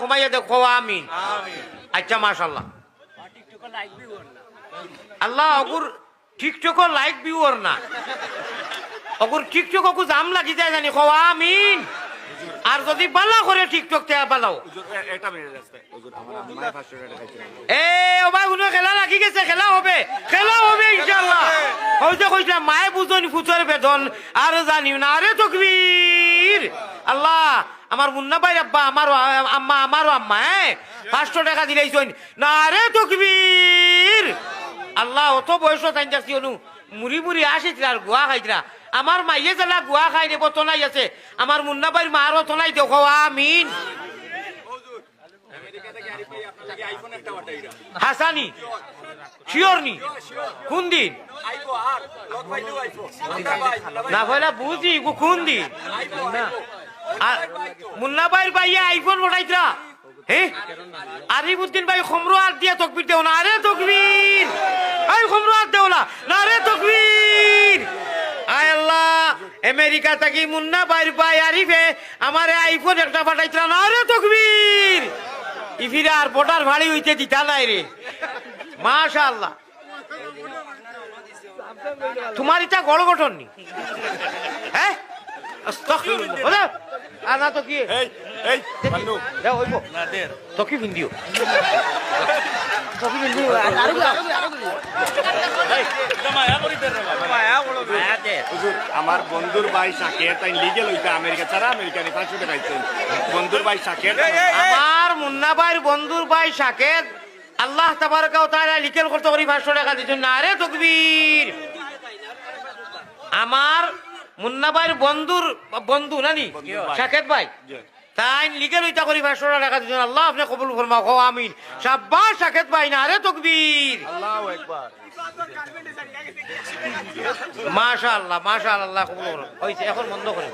কমাইয়া দেখো আমিন আচ্ছা মাশাআল্লাহ আল্লাহ অগুর টিকটক লাইক ভিউয়ার না অগুর টিকটক অগু জাম লাগি যায় জানি কো আমিন আর যদি বালা করে টিকটক তে বালাও এটা মেরে রাস্তায় হুজুর আমার আম্মায় 500 টাকা খাইছে ও ভাই উনি খেলা লাগি গেছে খেলা হবে ইনশাআল্লাহ হইতে কইছিলাম মায়ে বুঝনি ফুচের বেদন আর জানিও না আরে তাকবীর আল্লাহ আমার মুন্না ভাই আব্বা আমারও আম্মা 500 টাকা দিলাইছন না রে তাকবীর আল্লাহ অত বয়স তাই যাচ্ছি অনু মুড়ি আসিছিল আর গুয়া খাইছিলা আমার মাইয়ে জেলা গুয়া খাই নেব তনাই আছে আমার মুন্না ভাইয়ের মারও তনাই দেখো আমিন হাসানি শিওর নি কোন দিন না ভাইলা বুঝি কোন দিন মুন্না ভাইয়ের ভাইয়া আইফোন উঠাইছিলা হ্যাঁ আরিফুদ্দিন ভাই খমরো আর দিয়া তকবির দেও না আরে তকবির আই খমরো আর দেও না রে তকবির আয় আল্লাহ আমেরিকা থেকে মুন্না ভাইয়ের ভাই আরিফে আমার আইফোন একটা পাঠাইছিল না রে তকবির ইফিরা আর বটার ভাড়ি হইতে দিতা নাই রে মাশাআল্লাহ তোমার এটা গড় গঠন নি হ্যাঁ আস্তাগফিরুল্লাহ আনা তো কি এই বন্ধু দাও হইব না দে তো কি ভিডিও হুজুর আমার বন্ধুর ভাই শাকের তাই লিগেল হইতা আমেরিকা ছাড়া আমেরিকানি 500 টাকা খাইছেন বন্ধুর ভাই শাকের আমার মুন্না ভাইয়ের বন্ধুর ভাই শাকের আল্লাহ তাবারকা ওয়া তাআলা লিকেল করতে করি 500 টাকা দিছেন না রে তাকবীর আমার মুন্না ভাইয়ের বন্ধু নানি শাকের ভাই তাই লিগেল হইতা করি 500 টাকা দিছেন আল্লাহ আপনি কবুল ফরমাও কও আমিন শাবাশ শাকের ভাই না রে তাকবীর আল্লাহু আকবার মাশাআল্লাহ আল্লাহ কবুল করুন হইছে এখন বন্ধ করে